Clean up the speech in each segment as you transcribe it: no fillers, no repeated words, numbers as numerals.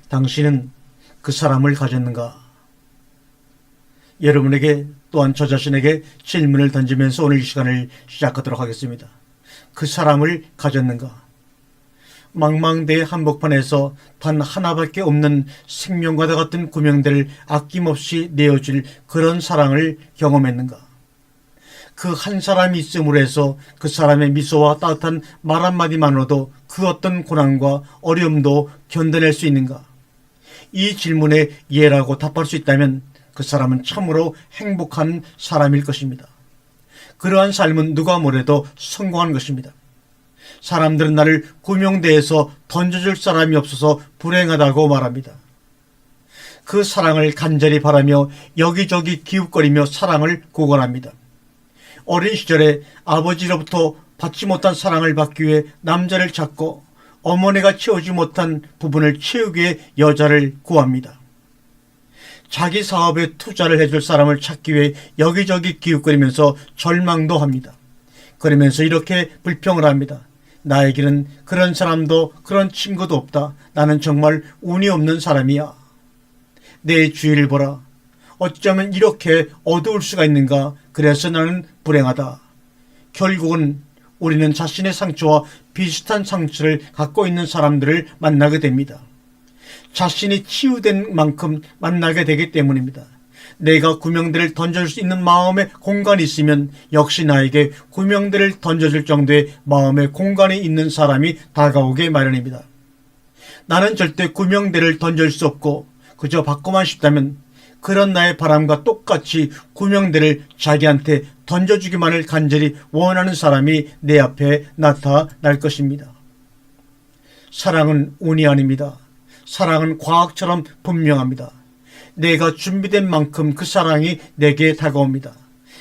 당신은 그 사람을 가졌는가? 여러분에게 또한 저 자신에게 질문을 던지면서 오늘 이 시간을 시작하도록 하겠습니다. 그 사람을 가졌는가? 망망대해 한복판에서 단 하나밖에 없는 생명과도 같은 구명대를 아낌없이 내어줄 그런 사랑을 경험했는가? 그 한 사람이 있음으로 해서 그 사람의 미소와 따뜻한 말 한마디만으로도 그 어떤 고난과 어려움도 견뎌낼 수 있는가? 이 질문에 예라고 답할 수 있다면 그 사람은 참으로 행복한 사람일 것입니다. 그러한 삶은 누가 뭐래도 성공한 것입니다. 사람들은 나를 구명대에서 던져줄 사람이 없어서 불행하다고 말합니다. 그 사랑을 간절히 바라며 여기저기 기웃거리며 사랑을 구걸합니다. 어린 시절에 아버지로부터 받지 못한 사랑을 받기 위해 남자를 찾고 어머니가 채우지 못한 부분을 채우기 위해 여자를 구합니다. 자기 사업에 투자를 해줄 사람을 찾기 위해 여기저기 기웃거리면서 절망도 합니다. 그러면서 이렇게 불평을 합니다. 나에게는 그런 사람도 그런 친구도 없다. 나는 정말 운이 없는 사람이야. 내 주위를 보라. 어쩌면 이렇게 어두울 수가 있는가. 그래서 나는 불행하다. 결국은 우리는 자신의 상처와 비슷한 상처를 갖고 있는 사람들을 만나게 됩니다. 자신이 치유된 만큼 만나게 되기 때문입니다. 내가 구명대를 던져줄 수 있는 마음의 공간이 있으면 역시 나에게 구명대를 던져줄 정도의 마음의 공간이 있는 사람이 다가오게 마련입니다. 나는 절대 구명대를 던질 수 없고 그저 받고만 싶다면 그런 나의 바람과 똑같이 구명대를 자기한테 던져주기만을 간절히 원하는 사람이 내 앞에 나타날 것입니다. 사랑은 운이 아닙니다. 사랑은 과학처럼 분명합니다. 내가 준비된 만큼 그 사랑이 내게 다가옵니다.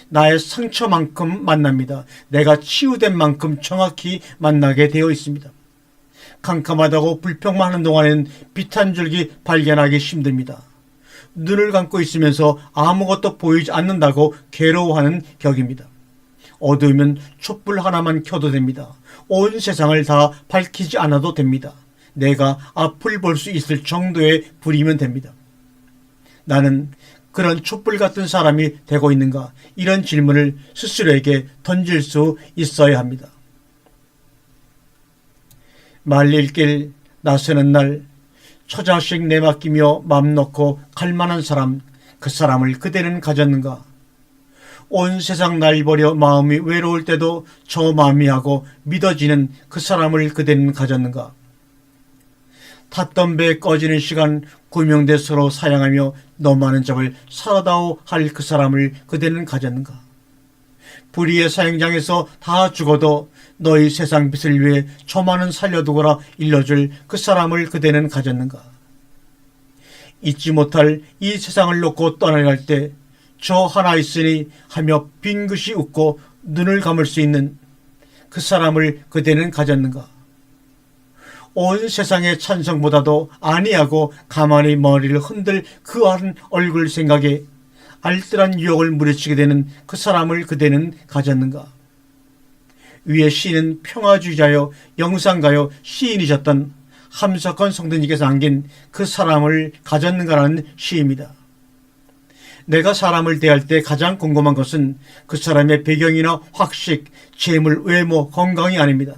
나의 상처만큼 만납니다. 내가 치유된 만큼 정확히 만나게 되어 있습니다. 캄캄하다고 불평만 하는 동안에는 빛 한 줄기 발견하기 힘듭니다. 눈을 감고 있으면서 아무것도 보이지 않는다고 괴로워하는 격입니다. 어두우면 촛불 하나만 켜도 됩니다. 온 세상을 다 밝히지 않아도 됩니다. 내가 앞을 볼 수 있을 정도의 불이면 됩니다. 나는 그런 촛불 같은 사람이 되고 있는가? 이런 질문을 스스로에게 던질 수 있어야 합니다. 말릴 길 나서는 날 처자식 내맡기며 맘 놓고 갈만한 사람, 그 사람을 그대는 가졌는가? 온 세상 날 버려 마음이 외로울 때도 저 마음이 하고 믿어지는 그 사람을 그대는 가졌는가? 탔던 배 꺼지는 시간 구명대 서로 사양하며 너많은 잡을 살아다오 할 그 사람을 그대는 가졌는가? 불의의 사형장에서 다 죽어도 너희 세상 빛을 위해 저만은 살려두거라 일러줄 그 사람을 그대는 가졌는가? 잊지 못할 이 세상을 놓고 떠나갈 때 저 하나 있으니 하며 빙긋이 웃고 눈을 감을 수 있는 그 사람을 그대는 가졌는가? 온 세상의 찬성보다도 아니하고 가만히 머리를 흔들 그 한 얼굴 생각에 알뜰한 유혹을 물리치게 되는 그 사람을 그대는 가졌는가? 위에 시인은 평화주의자여 영상가요 시인이셨던 함석헌 성대님께서 안긴 그 사람을 가졌는가라는 시입니다. 내가 사람을 대할 때 가장 궁금한 것은 그 사람의 배경이나 학식, 재물, 외모, 건강이 아닙니다.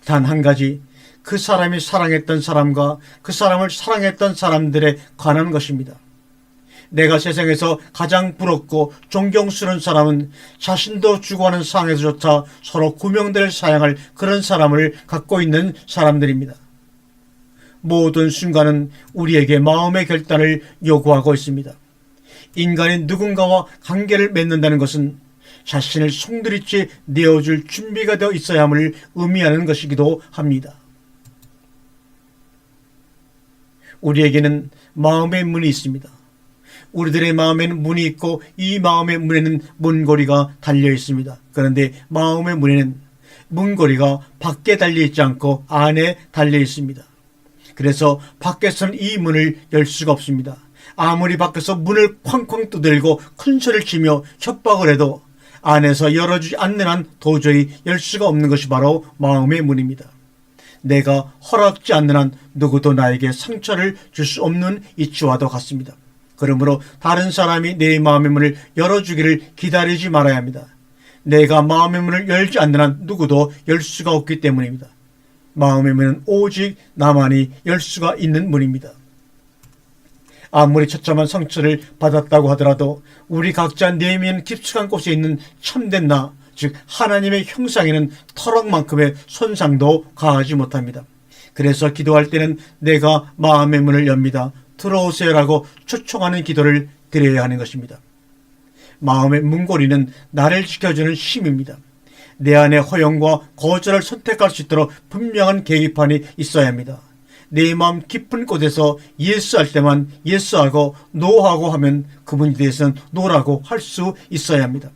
단 한 가지, 그 사람이 사랑했던 사람과 그 사람을 사랑했던 사람들에 관한 것입니다. 내가 세상에서 가장 부럽고 존경스러운 사람은 자신도 죽어가는 상황에서조차 서로 구명대를 사양할 그런 사람을 갖고 있는 사람들입니다. 모든 순간은 우리에게 마음의 결단을 요구하고 있습니다. 인간이 누군가와 관계를 맺는다는 것은 자신을 송두리째 내어줄 준비가 되어 있어야 함을 의미하는 것이기도 합니다. 우리에게는 마음의 문이 있습니다. 우리들의 마음에는 문이 있고 이 마음의 문에는 문고리가 달려 있습니다. 그런데 마음의 문에는 문고리가 밖에 달려 있지 않고 안에 달려 있습니다. 그래서 밖에서는 이 문을 열 수가 없습니다. 아무리 밖에서 문을 쾅쾅 두들고 큰 소리를 치며 협박을 해도 안에서 열어주지 않는 한 도저히 열 수가 없는 것이 바로 마음의 문입니다. 내가 허락지 않는 한 누구도 나에게 상처를 줄 수 없는 이치와도 같습니다. 그러므로 다른 사람이 내 마음의 문을 열어주기를 기다리지 말아야 합니다. 내가 마음의 문을 열지 않는 한 누구도 열 수가 없기 때문입니다. 마음의 문은 오직 나만이 열 수가 있는 문입니다. 아무리 처참한 상처를 받았다고 하더라도 우리 각자 내면 깊숙한 곳에 있는 참된 나, 즉 하나님의 형상에는 터럭만큼의 손상도 가하지 못합니다. 그래서 기도할 때는 내가 마음의 문을 엽니다. 들어오세요라고 초청하는 기도를 드려야 하는 것입니다. 마음의 문고리는 나를 지켜주는 힘입니다. 내 안에 허용과 거절을 선택할 수 있도록 분명한 계기판이 있어야 합니다. 내 마음 깊은 곳에서 예스할 때만 예스하고 노하고 하면 그 문제에 대해서는 노라고 할 수 있어야 합니다.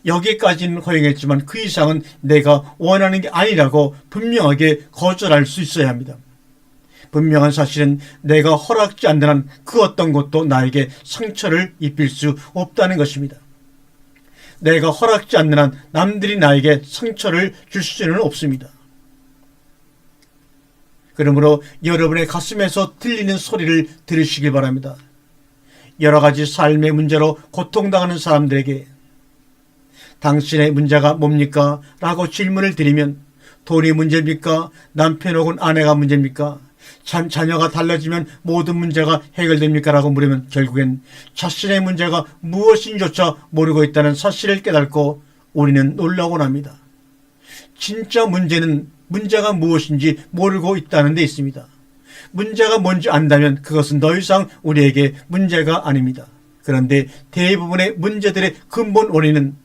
여기까지는 허용했지만 그 이상은 내가 원하는 게 아니라고 분명하게 거절할 수 있어야 합니다. 분명한 사실은 내가 허락지 않는 한 그 어떤 것도 나에게 상처를 입힐 수 없다는 것입니다. 내가 허락지 않는 한 남들이 나에게 상처를 줄 수는 없습니다. 그러므로 여러분의 가슴에서 들리는 소리를 들으시길 바랍니다. 여러 가지 삶의 문제로 고통당하는 사람들에게 당신의 문제가 뭡니까? 라고 질문을 드리면 돈이 문제입니까? 남편 혹은 아내가 문제입니까? 자녀가 달라지면 모든 문제가 해결됩니까? 라고 물으면 결국엔 자신의 문제가 무엇인지조차 모르고 있다는 사실을 깨닫고 우리는 놀라곤 합니다. 진짜 문제는 문제가 무엇인지 모르고 있다는 데 있습니다. 문제가 뭔지 안다면 그것은 더 이상 우리에게 문제가 아닙니다. 그런데 대부분의 문제들의 근본 원인은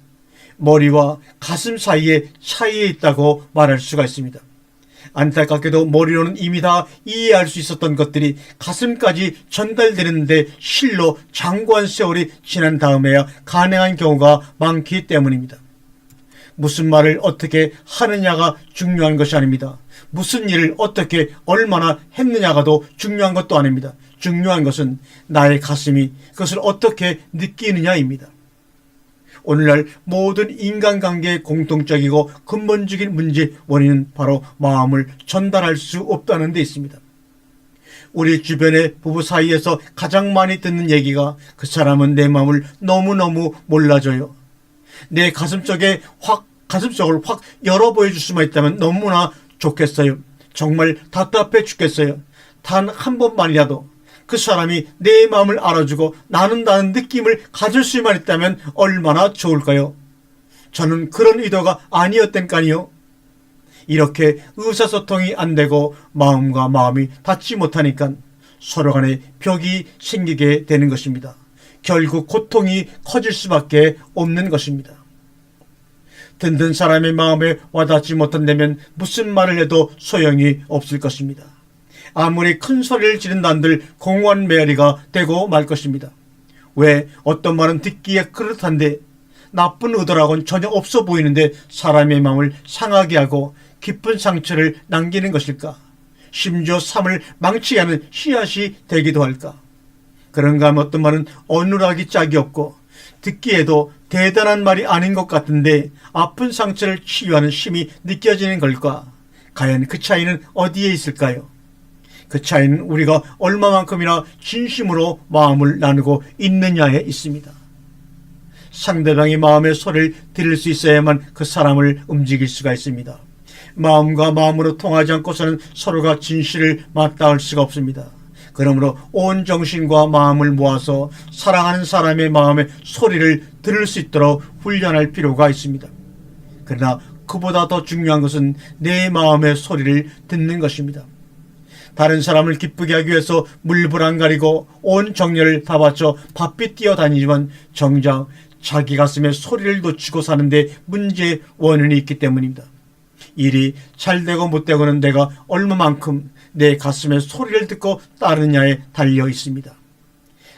머리와 가슴 사이의 차이에 있다고 말할 수가 있습니다. 안타깝게도 머리로는 이미 다 이해할 수 있었던 것들이 가슴까지 전달되는데 실로 장구한 세월이 지난 다음에야 가능한 경우가 많기 때문입니다. 무슨 말을 어떻게 하느냐가 중요한 것이 아닙니다. 무슨 일을 어떻게 얼마나 했느냐가 더 중요한 것도 아닙니다. 중요한 것은 나의 가슴이 그것을 어떻게 느끼느냐입니다. 오늘날 모든 인간관계의 공통적이고 근본적인 문제 원인은 바로 마음을 전달할 수 없다는 데 있습니다. 우리 주변의 부부 사이에서 가장 많이 듣는 얘기가 그 사람은 내 마음을 너무너무 몰라줘요. 내 가슴속을 확 열어 보여줄 수만 있다면 너무나 좋겠어요. 정말 답답해 죽겠어요. 단 한 번만이라도 그 사람이 내 마음을 알아주고 나눈다는 느낌을 가질 수만 있다면 얼마나 좋을까요? 저는 그런 의도가 아니었던까니요. 이렇게 의사소통이 안 되고 마음과 마음이 닿지 못하니까 서로 간에 벽이 생기게 되는 것입니다. 결국 고통이 커질 수밖에 없는 것입니다. 듣는 사람의 마음에 와닿지 못한다면 무슨 말을 해도 소용이 없을 것입니다. 아무리 큰 소리를 지른다 한들 공허한 메아리가 되고 말 것입니다. 왜 어떤 말은 듣기에 그렇단데 나쁜 의도라고는 전혀 없어 보이는데 사람의 마음을 상하게 하고 깊은 상처를 남기는 것일까? 심지어 삶을 망치게 하는 씨앗이 되기도 할까? 그런가 하면 어떤 말은 어눌하기 짝이 없고 듣기에도 대단한 말이 아닌 것 같은데 아픈 상처를 치유하는 힘이 느껴지는 걸까? 과연 그 차이는 어디에 있을까요? 그 차이는 우리가 얼마만큼이나 진심으로 마음을 나누고 있느냐에 있습니다. 상대방의 마음의 소리를 들을 수 있어야만 그 사람을 움직일 수가 있습니다. 마음과 마음으로 통하지 않고서는 서로가 진실을 맞닿을 수가 없습니다. 그러므로 온 정신과 마음을 모아서 사랑하는 사람의 마음의 소리를 들을 수 있도록 훈련할 필요가 있습니다. 그러나 그보다 더 중요한 것은 내 마음의 소리를 듣는 것입니다. 다른 사람을 기쁘게 하기 위해서 물불 안 가리고 온 정열을 다 바쳐 바삐 뛰어다니지만 정작 자기 가슴에 소리를 놓치고 사는데 문제의 원인이 있기 때문입니다. 일이 잘되고 못되고는 내가 얼마만큼 내 가슴에 소리를 듣고 따르냐에 달려 있습니다.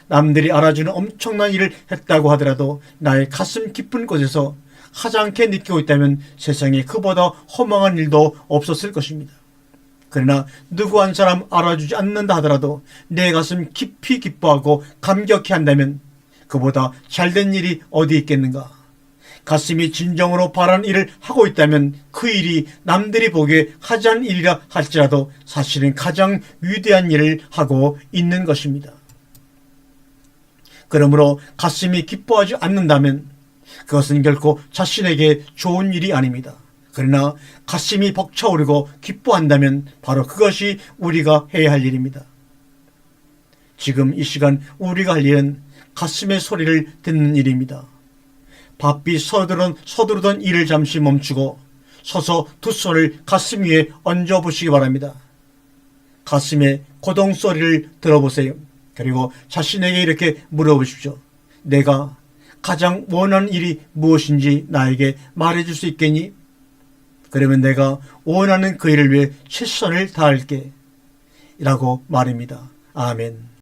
남들이 알아주는 엄청난 일을 했다고 하더라도 나의 가슴 깊은 곳에서 하찮게 느끼고 있다면 세상에 그보다 허망한 일도 없었을 것입니다. 그러나 누구 한 사람 알아주지 않는다 하더라도 내 가슴 깊이 기뻐하고 감격해 한다면 그보다 잘된 일이 어디 있겠는가? 가슴이 진정으로 바라는 일을 하고 있다면 그 일이 남들이 보기에 하지 않은 일이라 할지라도 사실은 가장 위대한 일을 하고 있는 것입니다. 그러므로 가슴이 기뻐하지 않는다면 그것은 결코 자신에게 좋은 일이 아닙니다. 그러나 가슴이 벅차오르고 기뻐한다면 바로 그것이 우리가 해야 할 일입니다. 지금 이 시간 우리가 할 일은 가슴의 소리를 듣는 일입니다. 바삐 서두르던 일을 잠시 멈추고 서서 두 손을 가슴 위에 얹어보시기 바랍니다. 가슴의 고동 소리를 들어보세요. 그리고 자신에게 이렇게 물어보십시오. 내가 가장 원하는 일이 무엇인지 나에게 말해줄 수 있겠니? 그러면 내가 원하는 그 일을 위해 최선을 다할게 라고 말입니다. 아멘.